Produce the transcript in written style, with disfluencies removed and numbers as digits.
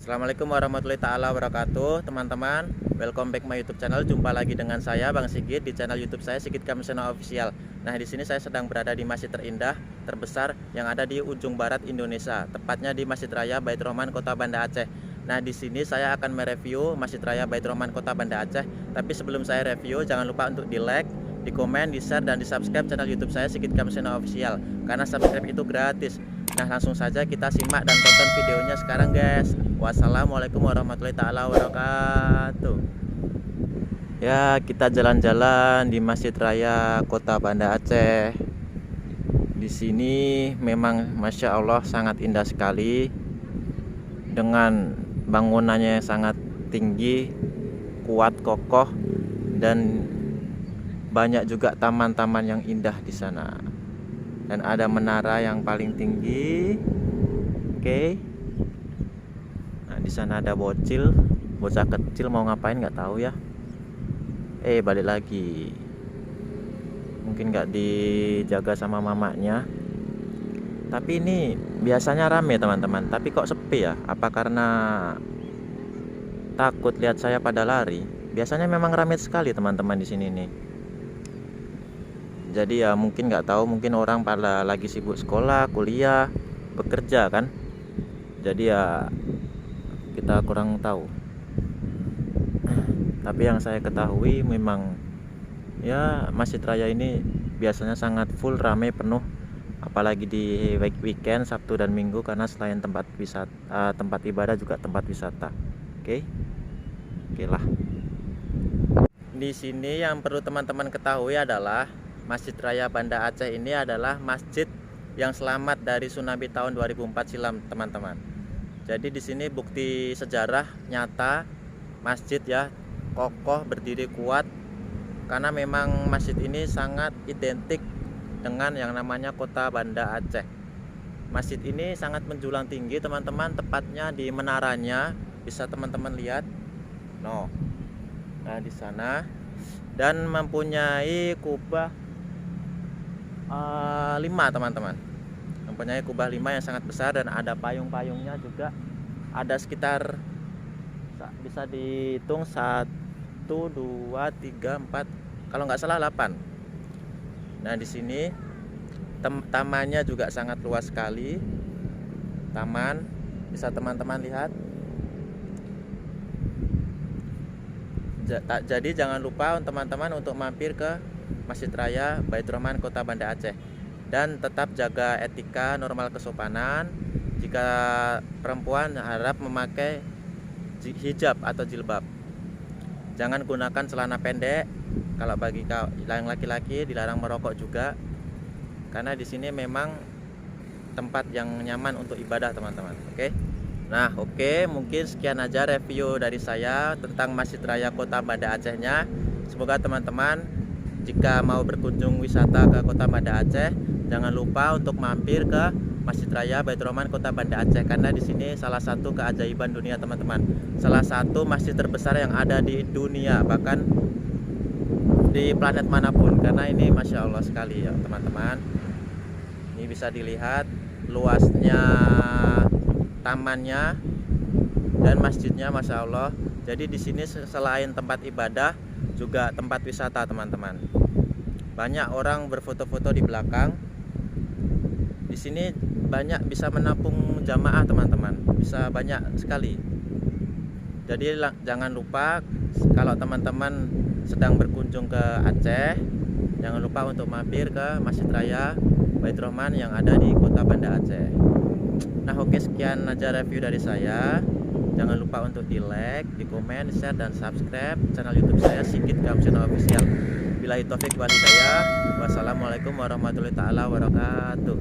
Assalamualaikum warahmatullahi taala wabarakatuh, teman-teman. Welcome back my YouTube channel. Jumpa lagi dengan saya Bang Sigit di channel YouTube saya Sigit Kamsena Official. Nah, di sini saya sedang berada di masjid terindah, terbesar yang ada di ujung barat Indonesia, tepatnya di Masjid Raya Bait Rahman Kota Banda Aceh. Nah, di sini saya akan mereview Masjid Raya Bait Rahman Kota Banda Aceh. Tapi sebelum saya review, jangan lupa untuk di-like, di komen, di share, dan di subscribe channel YouTube saya Sigit Kamsena Official, karena subscribe itu gratis. Nah, langsung saja kita simak dan tonton videonya sekarang, guys. Wassalamualaikum warahmatullahi taala wabarakatuh. Ya, kita jalan-jalan di Masjid Raya Kota Banda Aceh. Di sini memang Masya Allah sangat indah sekali, dengan bangunannya yang sangat tinggi, kuat, kokoh, dan banyak juga taman-taman yang indah di sana. Dan ada menara yang paling tinggi. Oke. Nah, di sana ada bocah kecil mau ngapain nggak tahu ya. Balik lagi. Mungkin nggak dijaga sama mamanya. Tapi ini biasanya rame, teman-teman. Tapi kok sepi ya? Apa karena takut lihat saya pada lari? Biasanya memang rame sekali, teman-teman, di sini nih. Jadi ya mungkin nggak tahu, mungkin orang pada lagi sibuk sekolah, kuliah, bekerja kan. Jadi ya kita kurang tahu. Tapi yang saya ketahui memang ya Masjid Raya ini biasanya sangat full, ramai, penuh, apalagi di weekend Sabtu dan Minggu, karena selain tempat wisata, tempat ibadah juga tempat wisata. Oke lah. Di sini yang perlu teman-teman ketahui adalah Masjid Raya Banda Aceh ini adalah masjid yang selamat dari tsunami tahun 2004 silam, teman-teman. Jadi di sini bukti sejarah nyata masjid ya, kokoh, berdiri kuat, karena memang masjid ini sangat identik dengan yang namanya Kota Banda Aceh. Masjid ini sangat menjulang tinggi, teman-teman, tepatnya di menaranya bisa teman-teman lihat. Nah, di sana, dan mempunyai kubah 5, teman-teman. Mempunyai kubah 5 yang sangat besar, dan ada payung-payungnya juga. Ada sekitar, bisa dihitung 1, 2, 3, 4, kalau nggak salah 8. Nah, di sini tamannya juga sangat luas sekali. Taman bisa teman-teman lihat. Jadi jangan lupa teman-teman untuk mampir ke Masjid Raya Bait Rahman Kota Banda Aceh, dan tetap jaga etika, normal kesopanan. Jika perempuan harap memakai hijab atau jilbab. Jangan gunakan celana pendek. Kalau bagi yang laki-laki dilarang merokok juga, karena di sini memang tempat yang nyaman untuk ibadah, teman-teman. Nah, mungkin sekian aja review dari saya tentang Masjid Raya Kota Banda Acehnya. Semoga teman-teman jika mau berkunjung wisata ke Kota Banda Aceh, jangan lupa untuk mampir ke Masjid Raya Bait Rahman Kota Banda Aceh, karena di sini salah satu keajaiban dunia, teman-teman. Salah satu masjid terbesar yang ada di dunia, bahkan di planet manapun, karena ini Masya Allah sekali ya, teman-teman. Ini bisa dilihat luasnya tamannya dan masjidnya, Masya Allah. Jadi di sini selain tempat ibadah juga tempat wisata, teman-teman. Banyak orang berfoto-foto di belakang. Di sini banyak bisa menampung jamaah, teman-teman. Bisa banyak sekali. Jadi jangan lupa kalau teman-teman sedang berkunjung ke Aceh, jangan lupa untuk mampir ke Masjid Raya Bait Rahman yang ada di Kota Banda Aceh. Nah, sekian aja review dari saya. Jangan lupa untuk di-like, di komen, di share, dan subscribe channel YouTube saya Sigit Kamsena Official. Billahi taufik wal hidayah. Wassalamualaikum warahmatullahi taala wabarakatuh.